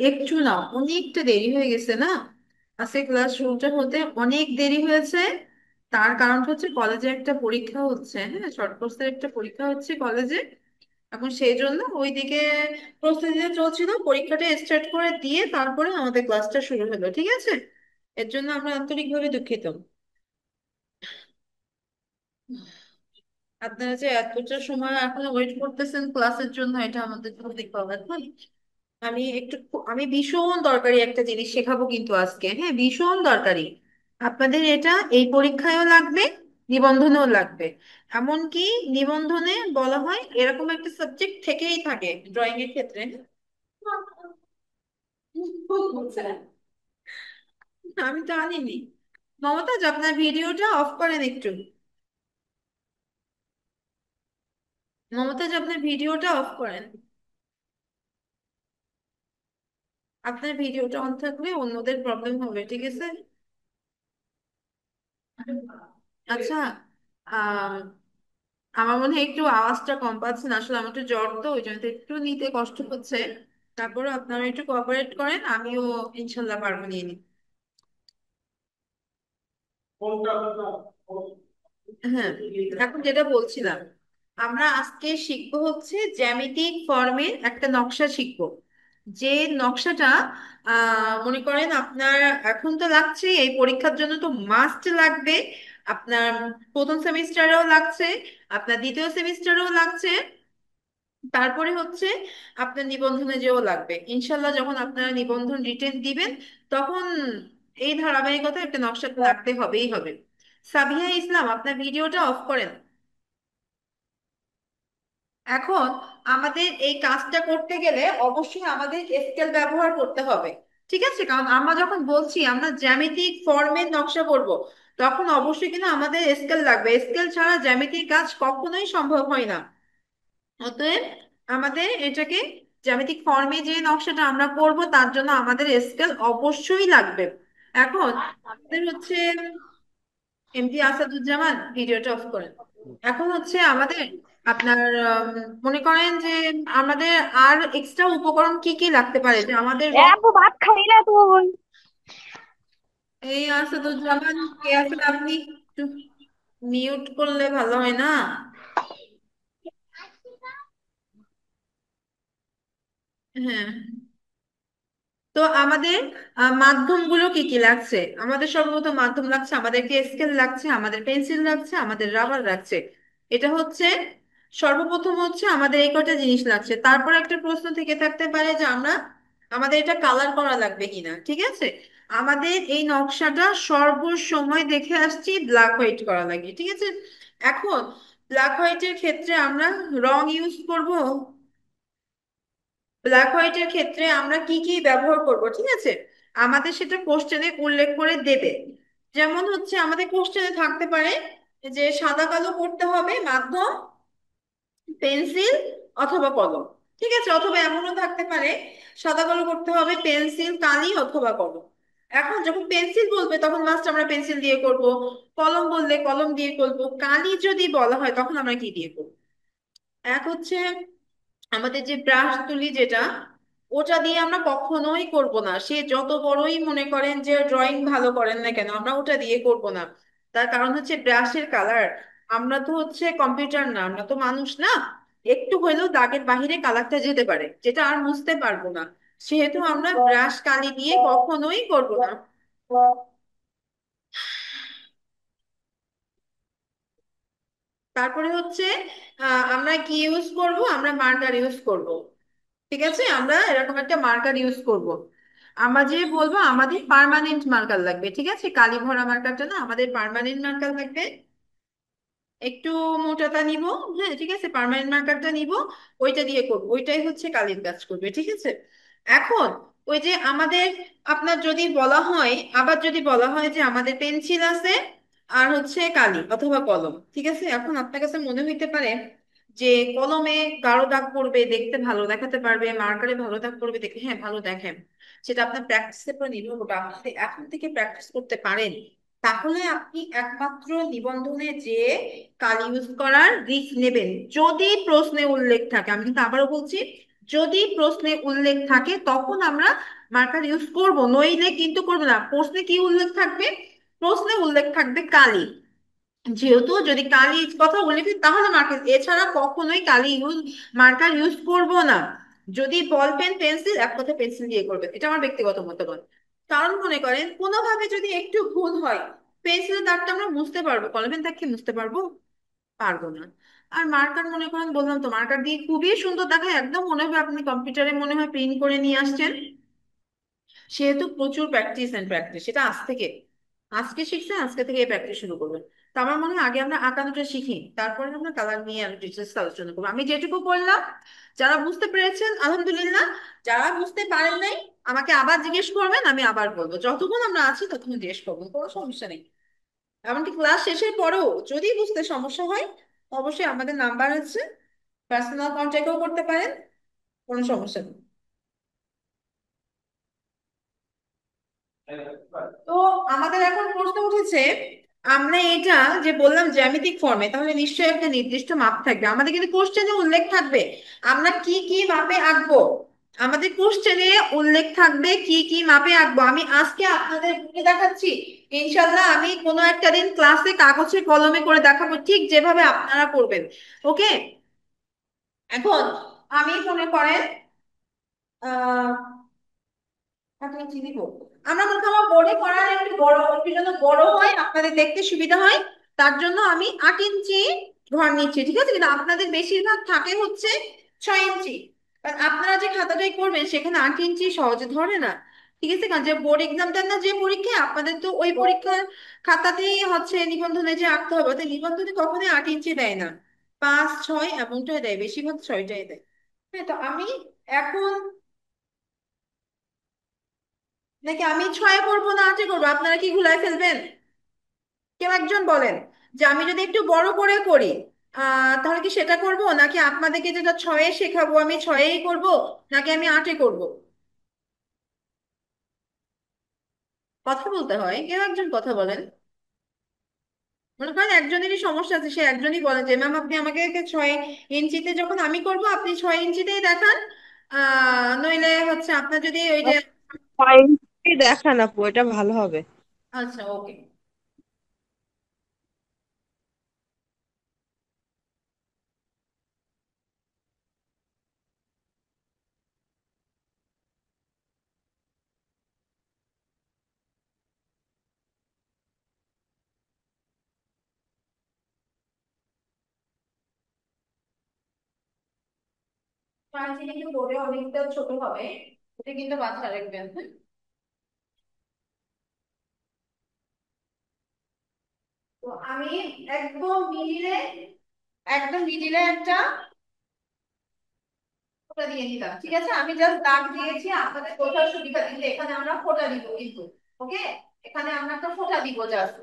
একটু না, অনেকটা দেরি হয়ে গেছে না। আজকে ক্লাস শুরুটা হতে অনেক দেরি হয়েছে। তার কারণ হচ্ছে কলেজে একটা পরীক্ষা হচ্ছে, হ্যাঁ, শর্ট কোর্সের একটা পরীক্ষা হচ্ছে কলেজে। এখন সেই জন্য ওইদিকে প্রস্তুতিটা চলছিল, পরীক্ষাটা স্টার্ট করে দিয়ে তারপরে আমাদের ক্লাসটা শুরু হলো, ঠিক আছে? এর জন্য আমরা আন্তরিকভাবে দুঃখিত। আপনারা যে এতটা সময় এখনো ওয়েট করতেছেন ক্লাসের জন্য, এটা আমাদের জন্য দেখতে হবে এখন। আমি ভীষণ দরকারি একটা জিনিস শেখাবো কিন্তু আজকে, হ্যাঁ, ভীষণ দরকারি। আপনাদের এটা এই পরীক্ষায়ও লাগবে, নিবন্ধনেও লাগবে। এমনকি নিবন্ধনে বলা হয় এরকম একটা সাবজেক্ট থেকেই থাকে ড্রয়িং এর ক্ষেত্রে। আমি তো আনিনি। মমতাজ, আপনার ভিডিওটা অফ করেন একটু। মমতাজ, আপনার ভিডিওটা অফ করেন। আপনার ভিডিওটা অন থাকলে অন্যদের প্রবলেম হবে, ঠিক আছে? আচ্ছা। আহ আমার মনে হয় একটু আওয়াজটা কম পাচ্ছেন, আসলে আমার একটু জ্বর, তো ওই জন্য একটু নিতে কষ্ট হচ্ছে। তারপরে আপনারা একটু কোঅপারেট করেন, আমিও ইনশাল্লাহ পারবো নিয়ে নিতে। হ্যাঁ, এখন যেটা বলছিলাম, আমরা আজকে শিখবো হচ্ছে জ্যামিতিক ফর্মের একটা নকশা শিখবো। যে নকশাটা মনে করেন আপনার এখন তো লাগছে, এই পরীক্ষার জন্য তো মাস্ট লাগবে। আপনার প্রথম সেমিস্টারেও লাগছে, আপনার দ্বিতীয় সেমিস্টারেও লাগছে, তারপরে হচ্ছে আপনার নিবন্ধনে যেও লাগবে ইনশাল্লাহ। যখন আপনারা নিবন্ধন রিটেন দিবেন তখন এই ধারাবাহিকতা একটা নকশা রাখতে হবেই হবে। সাবিহা ইসলাম, আপনার ভিডিওটা অফ করেন। এখন আমাদের এই কাজটা করতে গেলে অবশ্যই আমাদের স্কেল ব্যবহার করতে হবে, ঠিক আছে? কারণ আমরা যখন বলছি আমরা জ্যামিতিক ফর্মের নকশা করব, তখন অবশ্যই কিন্তু আমাদের স্কেল লাগবে। স্কেল ছাড়া জ্যামিতিক কাজ কখনোই সম্ভব হয় না। অতএব আমাদের এটাকে জ্যামিতিক ফর্মে যে নকশাটা আমরা করব তার জন্য আমাদের স্কেল অবশ্যই লাগবে। এখন আমাদের হচ্ছে এমডি আসাদুজ্জামান, ভিডিওটা অফ করেন। এখন হচ্ছে আমাদের আপনার মনে করেন যে আমাদের আর এক্সট্রা উপকরণ কি কি লাগতে পারে, যে আমাদের এ আপু ভাত খাই না তুই? এই আসাদুজ্জামান, কে আছেন আপনি? একটু মিউট করলে ভালো হয় না? হ্যাঁ। তো আমাদের মাধ্যমগুলো কি কি লাগছে? আমাদের সর্বপ্রথম মাধ্যম লাগছে, আমাদেরকে স্কেল লাগছে, আমাদের পেন্সিল লাগছে, আমাদের রাবার লাগছে। এটা হচ্ছে সর্বপ্রথম হচ্ছে আমাদের এই কটা জিনিস লাগছে। তারপর একটা প্রশ্ন থেকে থাকতে পারে যে আমাদের এটা কালার করা লাগবে কিনা, ঠিক আছে? আমাদের এই নকশাটা সর্বসময় দেখে আসছি ব্ল্যাক হোয়াইট করা লাগে, ঠিক আছে? এখন ব্ল্যাক হোয়াইটের ক্ষেত্রে আমরা রং ইউজ করব। ব্ল্যাক হোয়াইটের ক্ষেত্রে আমরা কি কি ব্যবহার করব, ঠিক আছে? আমাদের সেটা কোশ্চেনে উল্লেখ করে দেবে। যেমন হচ্ছে আমাদের কোশ্চেনে থাকতে পারে যে সাদা কালো করতে হবে মাধ্যম, পেন্সিল অথবা কলম, ঠিক আছে? অথবা এমনও থাকতে পারে সাদা কালো করতে হবে পেন্সিল, কালি অথবা কলম। এখন যখন পেন্সিল বলবে তখন লাস্ট আমরা পেন্সিল দিয়ে করব, কলম বললে কলম দিয়ে করবো, কালি যদি বলা হয় তখন আমরা কি দিয়ে করবো? এক হচ্ছে আমাদের যে ব্রাশ তুলি যেটা, ওটা দিয়ে আমরা কখনোই করব না। সে যত বড়ই মনে করেন যে ড্রয়িং ভালো করেন না কেন, আমরা ওটা দিয়ে করব না। তার কারণ হচ্ছে ব্রাশের কালার, আমরা তো হচ্ছে কম্পিউটার না, আমরা তো মানুষ না। একটু হইলেও দাগের বাহিরে কালারটা যেতে পারে, যেটা আর মুছতে পারবো না। সেহেতু আমরা ব্রাশ কালি দিয়ে কখনোই করব না। তারপরে হচ্ছে আমরা কি ইউজ করব? আমরা মার্কার ইউজ করব, ঠিক আছে? আমরা এরকম একটা মার্কার ইউজ করব। আমরা যে বলবো আমাদের পার্মানেন্ট মার্কার লাগবে, ঠিক আছে? কালি ভরা মার্কারটা না, আমাদের পার্মানেন্ট মার্কার লাগবে। একটু মোটাটা নিব, হ্যাঁ, ঠিক আছে, পার্মানেন্ট মার্কারটা নিব। ওইটা দিয়ে করবো, ওইটাই হচ্ছে কালির কাজ করবে, ঠিক আছে? এখন ওই যে আমাদের, আপনার যদি বলা হয়, আবার যদি বলা হয় যে আমাদের পেন্সিল আছে আর হচ্ছে কালি অথবা কলম, ঠিক আছে? এখন আপনার কাছে মনে হইতে পারে যে কলমে গাঢ় দাগ পড়বে, দেখতে ভালো দেখাতে পারবে, মার্কারে ভালো দাগ পড়বে, দেখে হ্যাঁ ভালো দেখেন। সেটা আপনার প্র্যাকটিসের উপর নির্ভর করবে। আপনি যদি এখন থেকে প্র্যাকটিস করতে পারেন তাহলে আপনি একমাত্র নিবন্ধনে যে কালি ইউজ করার রিস্ক নেবেন। যদি প্রশ্নে উল্লেখ থাকে, আমি কিন্তু আবারও বলছি, যদি প্রশ্নে উল্লেখ থাকে তখন আমরা মার্কার ইউজ করব, নইলে কিন্তু করবো না। প্রশ্নে কি উল্লেখ থাকবে? প্রশ্নে উল্লেখ থাকবে কালি। যেহেতু যদি কালি কথা উল্লেখ থাকে, তাহলে মার্কার, এছাড়া কখনোই কালি ইউজ, মার্কার ইউজ করব না। যদি বল পেন পেন্সিল, এক কথা পেন্সিল দিয়ে করবেন, এটা আমার ব্যক্তিগত মতামত। কারণ মনে করেন কোনোভাবে যদি একটু ভুল হয়, পেন্সিলের দাগটা আমরা মুছতে পারবো, কলমের দাগ কি মুছতে পারবো? পারবো না। আর মার্কার মনে করেন, বললাম তো, মার্কার দিয়ে খুবই সুন্দর দেখায়, একদম মনে হবে আপনি কম্পিউটারে মনে হয় প্রিন্ট করে নিয়ে আসছেন। সেহেতু প্রচুর প্র্যাকটিস এন্ড প্র্যাকটিস, সেটা আজ থেকে, আজকে শিখছেন, আজকে থেকে এই প্র্যাকটিস শুরু করবেন। তো আমার মনে হয় আগে আমরা আঁকানোটা শিখি, তারপরে আমরা কালার নিয়ে আর ডিটেলস আলোচনা করবো। আমি যেটুকু বললাম, যারা বুঝতে পেরেছেন আলহামদুলিল্লাহ, যারা বুঝতে পারেন নাই আমাকে আবার জিজ্ঞেস করবেন, আমি আবার বলবো। যতক্ষণ আমরা আছি ততক্ষণ জিজ্ঞেস করবো, কোনো সমস্যা নেই। এমনকি ক্লাস শেষের পরেও যদি বুঝতে সমস্যা হয়, অবশ্যই আমাদের নাম্বার আছে, পার্সোনাল কন্ট্যাক্টও করতে পারেন, কোনো সমস্যা নেই। তো আমাদের এখন প্রশ্ন উঠেছে, আমরা এটা যে বললাম জ্যামিতিক ফর্মে, তাহলে নিশ্চয়ই একটা নির্দিষ্ট মাপ থাকবে, আমাদের কিন্তু কোশ্চেনে উল্লেখ থাকবে আমরা কি কি মাপে আঁকবো। আমাদের কোশ্চেনে উল্লেখ থাকবে কি কি মাপে আঁকবো। আমি আজকে আপনাদের বুকে দেখাচ্ছি, ইনশাল্লাহ আমি কোনো একটা দিন ক্লাসে কাগজে কলমে করে দেখাবো, ঠিক যেভাবে আপনারা করবেন। ওকে। এখন আমি মনে করেন আহ আপনাকে চিনি বলবো, আমরা মনে করেন আমার বোর্ডে করার একটু বড়, একটু যেন বড় হয়, আপনাদের দেখতে সুবিধা হয়, তার জন্য আমি 8 ইঞ্চি ঘর নিচ্ছি, ঠিক আছে? কিন্তু আপনাদের বেশিরভাগ থাকে হচ্ছে 6 ইঞ্চি, কারণ আপনারা যে খাতাটাই করবেন সেখানে 8 ইঞ্চি সহজে ধরে না। ঠিক আছে, কারণ যে বোর্ড এক্সাম দেন না, যে পরীক্ষায় আপনাদের তো ওই পরীক্ষার খাতাতেই হচ্ছে নিবন্ধনে যে আঁকতে হবে, তো নিবন্ধনে কখনোই 8 ইঞ্চি দেয় না, 5 6 এমনটাই দেয়, বেশিরভাগ 6টাই দেয়। হ্যাঁ, তো আমি এখন, নাকি আমি 6 করবো না 8 করবো, আপনারা কি ঘুলায় ফেলবেন? কেউ একজন বলেন, যে আমি যদি একটু বড় করে করি তাহলে কি সেটা করব, নাকি আপনাদেরকে যেটা 6-এ শেখাবো আমি 6-এই করব, নাকি আমি 8-এ করব? কথা বলতে হয়, কেউ একজন কথা বলেন। মনে করেন একজনেরই সমস্যা আছে, সে একজনই বলেন যে ম্যাম আপনি আমাকে 6 ইঞ্চিতে, যখন আমি করব আপনি 6 ইঞ্চিতেই দেখান, নইলে হচ্ছে আপনার যদি ওই যে, পয়েন্টই দেখান আপু, এটা ভালো হবে। আচ্ছা ওকে। পাঁচটি কিন্তু বোর্ডে অনেকটা ছোট হবে, এটা কিন্তু মাথায় রাখবেন, হ্যাঁ? তো আমি একদম মিডিলে, একদম মিডিলে একটা ফোঁটা দিয়ে দিলাম, ঠিক আছে? আমি জাস্ট দাগ দিয়েছি আপনাদের কোথাও সুবিধা দিলে, এখানে আমরা ফোঁটা দিব কিন্তু। ওকে, এখানে আমরা একটা ফোঁটা দিব জাস্ট।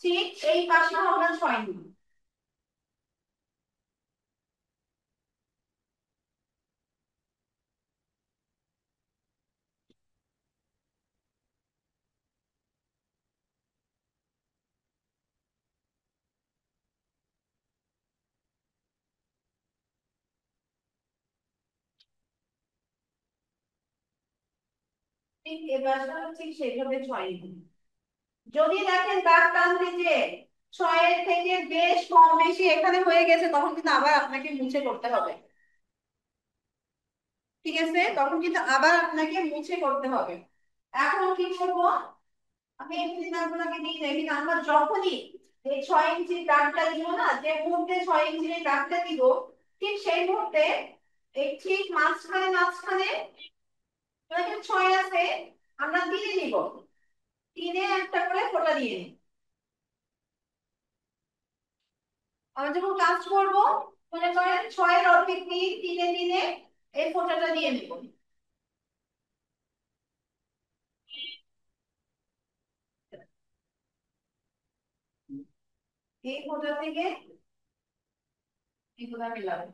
ঠিক এই পাশেও আমরা 6 দিব। ঠিক এবারটা ঠিক সেভাবে 6 দিব। যদি দেখেন দাগ টানতে যে 6-এর থেকে বেশ কম বেশি এখানে হয়ে গেছে, তখন কিন্তু আবার আপনাকে মুছে করতে হবে। ঠিক আছে, তখন কিন্তু আবার আপনাকে মুছে করতে হবে। এখন কি করবো, আমি এমনি দাগগুলোকে দিয়ে দেয়, কিন্তু আমরা যখনই এই 6 ইঞ্চির দাগটা দিব না, যে মুহূর্তে 6 ইঞ্চির এই দাগটা দিব, ঠিক সেই মুহূর্তে এই ঠিক মাঝখানে মাঝখানে এখানে 6 আছে, আমরা 3-এ নিব, 3-এ একটা করে ফোঁটা দিয়ে নিই। আমরা যখন কাজ করব, মনে করেন 6-এর অর্ধেক নিই, 3-এ 3-এ এই ফোঁটাটা দিয়ে নিব। এই ফোঁটা থেকে এগুলা মিলাবো।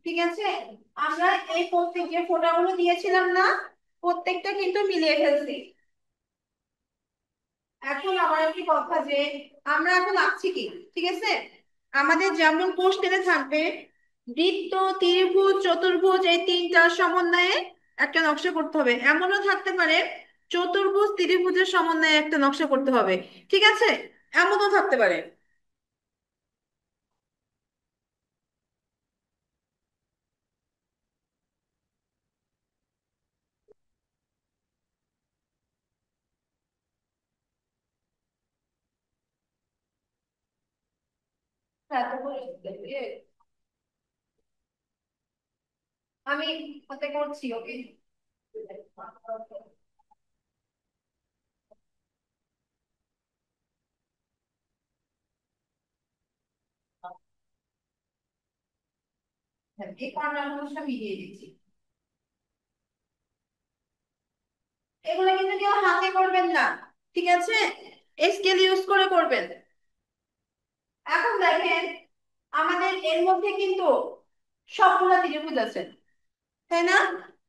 ঠিক আছে, আমরা এই প্রত্যেক যে ফোঁটাগুলো দিয়েছিলাম না, প্রত্যেকটা কিন্তু মিলিয়ে ফেলছি। এখন আমার একটি কথা যে আমরা এখন আঁকছি কি, ঠিক আছে? আমাদের যেমন কোশ্চেনে থাকবে বৃত্ত, ত্রিভুজ, চতুর্ভুজ এই তিনটার সমন্বয়ে একটা নকশা করতে হবে, এমনও থাকতে পারে চতুর্ভুজ ত্রিভুজের সমন্বয়ে একটা নকশা করতে হবে, ঠিক আছে? এমনও থাকতে পারে। আমি হাতে করছি, ওকে। এই কর্নার মিলিয়ে দিচ্ছি। এগুলো কিন্তু কেউ হাতে করবেন না, ঠিক আছে? স্কেল ইউজ করে করবেন। এখন দেখেন আমাদের এর মধ্যে কিন্তু সবগুলা ত্রিভুজ আছে, তাই না?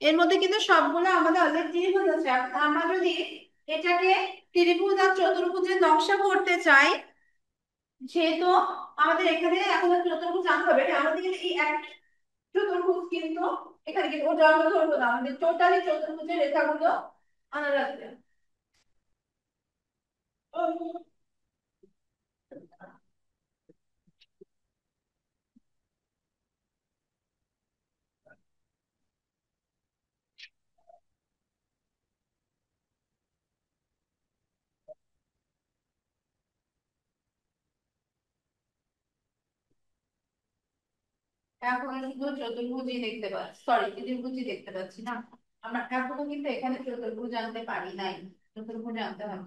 এর মধ্যে কিন্তু সবগুলো আমাদের অলরেডি ত্রিভুজ আছে। এখন আমরা যদি এটাকে ত্রিভুজ আর চতুর্ভুজের নকশা করতে চাই, যেহেতু আমাদের এখানে এখন চতুর্ভুজ আনতে হবে, আমাদের কিন্তু এই এক চতুর্ভুজ কিন্তু এখানে কিন্তু ওটা আমরা ধরবো না, আমাদের টোটালি চতুর্ভুজের রেখাগুলো আনা লাগবে। এখন শুধু চতুর্ভুজই দেখতে পাচ্ছি, সরি ত্রিভুজই দেখতে পাচ্ছি না। আমরা এখনো কিন্তু এখানে চতুর্ভুজ আনতে পারি নাই, চতুর্ভুজ আনতে হবে।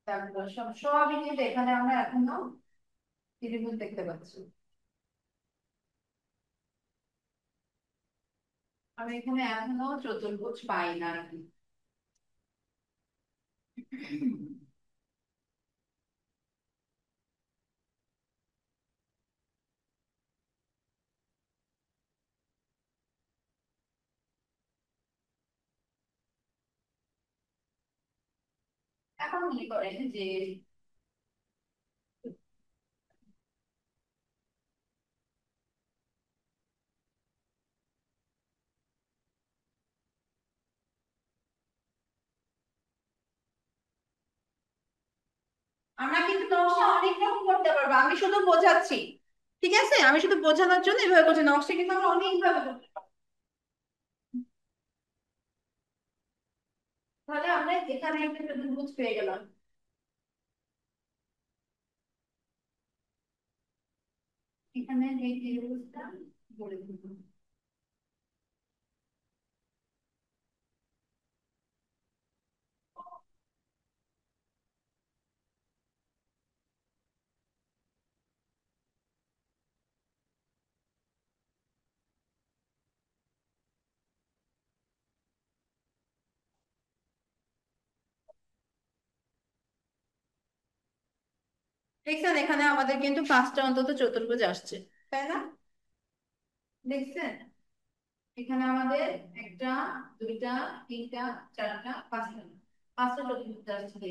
তারপর সবই কিন্তু এখানে আমরা এখনো ত্রিভুজ দেখতে পাচ্ছি। আমি এখানে এখনো চতুর্ভুজ পাই না। এখন মনে করেন যে আমরা কিন্তু নকশা অনেক রকম করতে পারবো, আমি শুধু বোঝাচ্ছি, ঠিক আছে? আমি শুধু বোঝানোর জন্য এভাবে করছি, নকশা কিন্তু আমরা অনেক ভাবে করতে পারবো। তাহলে আমরা এখানে একটা চতুর্ভুজ পেয়ে গেলাম। এখানে এই ত্রিভুজটা বলে দিবো। দেখছেন এখানে আমাদের কিন্তু পাঁচটা অন্তত চতুর্ভুজ আসছে, তাই না? দেখছেন এখানে আমাদের একটা, দুইটা, তিনটা, চারটা, পাঁচটা, পাঁচটা চতুর্ভুজ আসছে।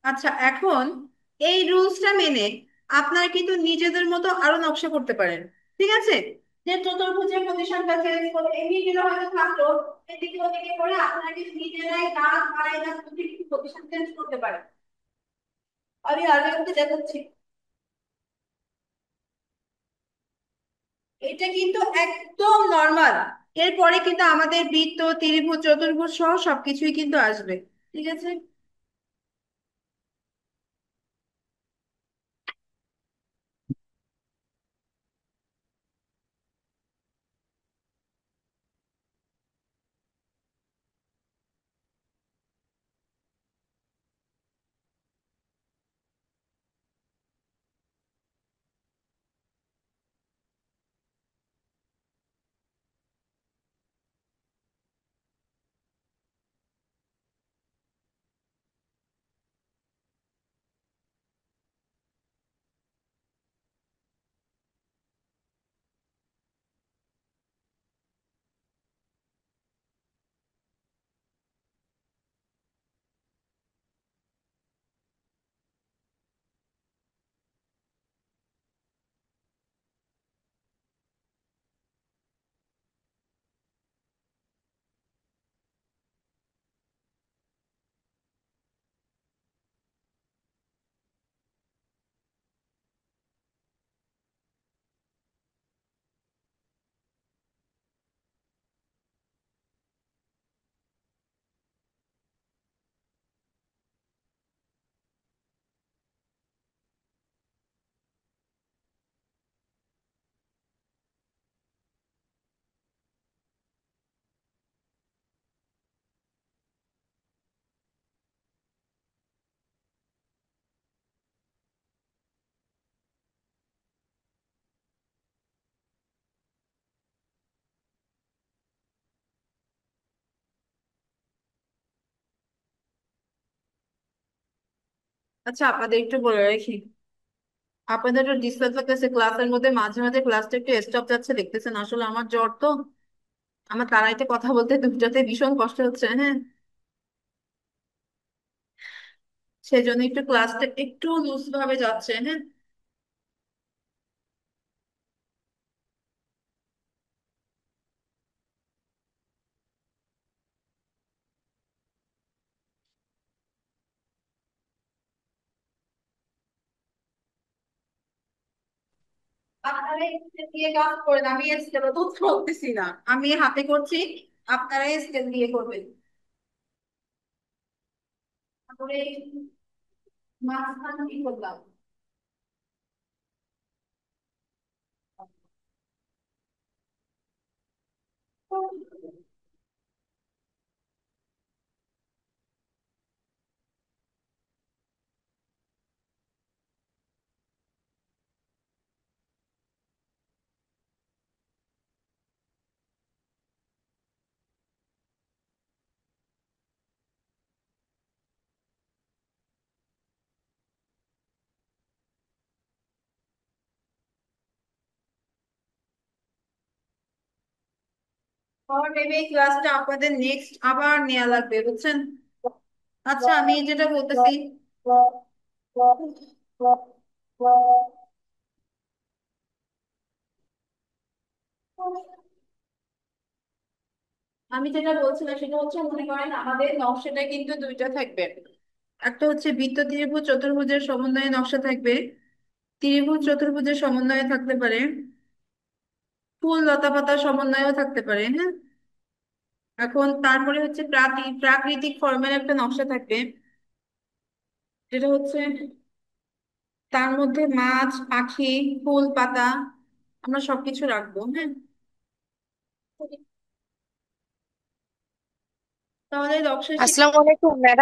আচ্ছা, এখন এই রুলসটা মেনে আপনারা কিন্তু নিজেদের মতো আরো নকশা করতে পারেন, ঠিক আছে? যে চতুর্ভুজের পজিশনটা চেঞ্জ করে এই মিডিলে হয়তো থাকলো, এদিকে ওদিকে করে আপনারা কিন্তু নিজেরাই দাগ বাড়াই দাগ পজিশন চেঞ্জ করতে পারেন। আমি আগে একটু দেখাচ্ছি। এটা কিন্তু একদম নর্মাল। এরপরে কিন্তু আমাদের বৃত্ত, ত্রিভুজ, চতুর্ভুজ সহ সবকিছুই কিন্তু আসবে, ঠিক আছে? আচ্ছা, আপনাদের একটু বলে রাখি, আপনাদের একটু ডিস্টার্ব লাগতেছে ক্লাসের মধ্যে, মাঝে মাঝে ক্লাসটা একটু স্টপ যাচ্ছে দেখতেছেন, আসলে আমার জ্বর তো, আমার তারাইতে কথা বলতে দুটাতে ভীষণ কষ্ট হচ্ছে, হ্যাঁ। সেই জন্য একটু ক্লাসটা একটু লুজ ভাবে যাচ্ছে, হ্যাঁ। আপনারা স্কেল দিয়ে কাজ করেন, আমি স্কেল তো করতেছি না, আমি হাতে করছি, আপনারা স্কেল দিয়ে করবেন। তারপরে মাঝখানে কি করলাম? আমার ভেবে এই ক্লাসটা আপনাদের নেক্সট আবার নেওয়া লাগবে, বুঝছেন? আচ্ছা, আমি যেটা বলতেছি, আমি যেটা বলছিলাম সেটা হচ্ছে, মনে করেন আমাদের নকশাটা কিন্তু দুইটা থাকবে। একটা হচ্ছে বৃত্ত, ত্রিভুজ, চতুর্ভুজের সমন্বয়ে নকশা থাকবে। ত্রিভুজ চতুর্ভুজের সমন্বয়ে থাকতে পারে, ফুল লতা পাতার সমন্বয়েও থাকতে পারে, হ্যাঁ। এখন তারপরে হচ্ছে প্রাকৃতিক ফর্মের একটা নকশা থাকবে, যেটা হচ্ছে তার মধ্যে মাছ, পাখি, ফুল, পাতা, আমরা সবকিছু রাখবো, হ্যাঁ। তাহলে নকশা শিট। আসসালামু আলাইকুম ম্যাডাম।